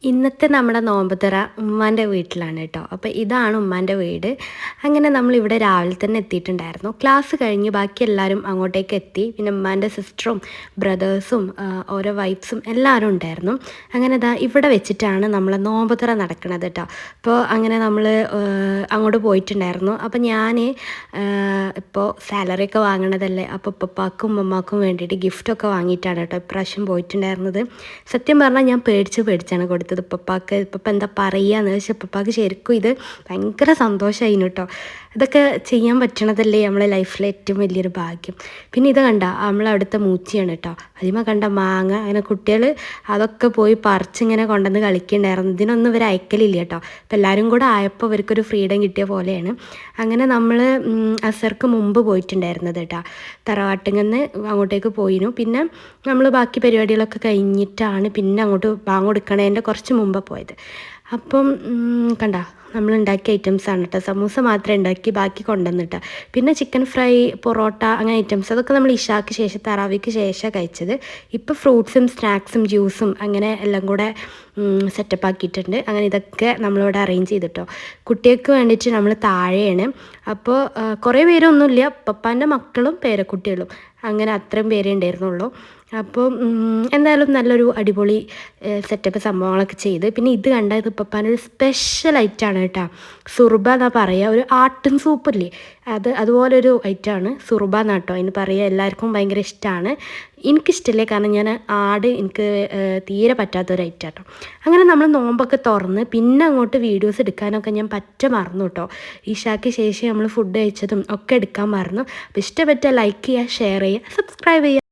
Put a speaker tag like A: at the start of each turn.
A: ഇന്നത്തെ നമ്മുടെ നോമ്പുതുറ ഉമ്മാൻ്റെ വീട്ടിലാണ് കേട്ടോ. അപ്പോൾ ഇതാണ് ഉമ്മാൻ്റെ വീട്. അങ്ങനെ നമ്മളിവിടെ രാവിലെ തന്നെ എത്തിയിട്ടുണ്ടായിരുന്നു. ക്ലാസ് കഴിഞ്ഞ് ബാക്കി എല്ലാവരും അങ്ങോട്ടേക്ക് എത്തി. പിന്നെ ഉമ്മാൻ്റെ സിസ്റ്ററും ബ്രദേഴ്സും ഓരോ വൈഫ്സും എല്ലാവരും ഉണ്ടായിരുന്നു. അങ്ങനെ ഇവിടെ വെച്ചിട്ടാണ് നമ്മളെ നോമ്പുതുറ നടക്കുന്നത് കേട്ടോ. അപ്പോൾ അങ്ങനെ നമ്മൾ അങ്ങോട്ട് പോയിട്ടുണ്ടായിരുന്നു. അപ്പോൾ ഞാൻ ഇപ്പോൾ സാലറിയൊക്കെ വാങ്ങണതല്ലേ, അപ്പോൾ ഉപ്പപ്പാക്കും ഉമ്മമാക്കും വേണ്ടിയിട്ട് ഗിഫ്റ്റൊക്കെ വാങ്ങിയിട്ടാണ് കേട്ടോ ഇപ്രാവശ്യം പോയിട്ടുണ്ടായിരുന്നത്. സത്യം പറഞ്ഞാൽ ഞാൻ പേടിച്ചാണ് കൊടുത്തത് ഉപ്പപ്പാക്ക്. ഇപ്പം എന്താ പറയുകയെന്ന് വെച്ചാൽ ഉപ്പപ്പാക്ക് ശരിക്കും ഇത് ഭയങ്കര സന്തോഷമായിരുന്നു കേട്ടോ. ഇതൊക്കെ ചെയ്യാൻ പറ്റണതല്ലേ നമ്മളെ ലൈഫിലെ ഏറ്റവും വലിയൊരു ഭാഗ്യം. പിന്നെ ഇത് കണ്ട നമ്മളവിടുത്തെ മൂച്ചിയാണ് കേട്ടോ. അതിമ കണ്ട മാങ്ങ, അങ്ങനെ കുട്ടികൾ അതൊക്കെ പോയി പറിച്ചിങ്ങനെ കൊണ്ടുവന്ന് കളിക്കുന്നുണ്ടായിരുന്നു. ഇതിനൊന്നും ഇവർ അയക്കലില്ല കേട്ടോ. അപ്പോൾ എല്ലാവരും കൂടെ ആയപ്പോൾ ഇവർക്കൊരു ഫ്രീഡം കിട്ടിയ പോലെയാണ്. അങ്ങനെ നമ്മൾ അസർക്ക് മുമ്പ് പോയിട്ടുണ്ടായിരുന്നത് കേട്ടോ. തറവാട്ടിൽ അങ്ങോട്ടേക്ക് പോയിരുന്നു. പിന്നെ നമ്മൾ ബാക്കി പരിപാടികളൊക്കെ കഴിഞ്ഞിട്ടാണ് പിന്നെ അങ്ങോട്ട് ബാങ്ക് കൊടുക്കണതിൻ്റെ കുറച്ച് മുമ്പ് പോയത്. അപ്പം കണ്ട നമ്മൾ ഉണ്ടാക്കിയ ഐറ്റംസാണ് കേട്ടോ. സമൂസ മാത്രമേ ഉണ്ടാക്കി, ബാക്കി കൊണ്ടുവന്നിട്ട്. പിന്നെ ചിക്കൻ ഫ്രൈ, പൊറോട്ട, അങ്ങനെ ഐറ്റംസ് അതൊക്കെ നമ്മൾ ഇഷാക്ക് ശേഷം തറാവിക്ക് ശേഷം കഴിച്ചത്. ഇപ്പോൾ ഫ്രൂട്ട്സും സ്നാക്സും ജ്യൂസും അങ്ങനെ എല്ലാം കൂടെ സെറ്റപ്പ് ആക്കിയിട്ടുണ്ട്. അങ്ങനെ ഇതൊക്കെ നമ്മളിവിടെ അറേഞ്ച് ചെയ്തിട്ടോ. കുട്ടികൾക്ക് വേണ്ടിയിട്ട് നമ്മൾ താഴെയാണ്. അപ്പോൾ കുറേ പേരൊന്നുമില്ല, പപ്പാൻ്റെ മക്കളും പേരക്കുട്ടികളും അങ്ങനെ അത്രയും പേരേ ഉണ്ടായിരുന്നുള്ളൂ. അപ്പോൾ എന്തായാലും നല്ലൊരു അടിപൊളി സെറ്റപ്പ് സംഭവങ്ങളൊക്കെ ചെയ്ത്. പിന്നെ ഇത് കണ്ടാൽ ഇത് പപ്പാനൊരു സ്പെഷ്യൽ ഐറ്റമാണ് കേട്ടോ. സുർബ എന്നാ പറയുക, ഒരു ആട്ടും സൂപ്പില്ലേ അതുപോലൊരു ഐറ്റമാണ് സുർബ എന്നാട്ടോ അതിന് പറയുക. എല്ലാവർക്കും ഭയങ്കര ഇഷ്ടമാണ്. എനിക്കിഷ്ടമില്ലേ, കാരണം ഞാൻ എനിക്ക് തീരെ പറ്റാത്തൊരു ഐറ്റം കേട്ടോ. അങ്ങനെ നമ്മൾ നോമ്പൊക്കെ തുറന്ന് പിന്നെ അങ്ങോട്ട് വീഡിയോസ് എടുക്കാനൊക്കെ ഞാൻ മറന്നു കേട്ടോ. ഇഷാക്ക് ശേഷം നമ്മൾ ഫുഡ് കഴിച്ചതും ഒക്കെ എടുക്കാൻ മറന്നു. അപ്പോൾ ഇഷ്ടപ്പെട്ട ലൈക്ക് ചെയ്യുക, ഷെയർ ചെയ്യുക, സബ്സ്ക്രൈബ് ചെയ്യുക.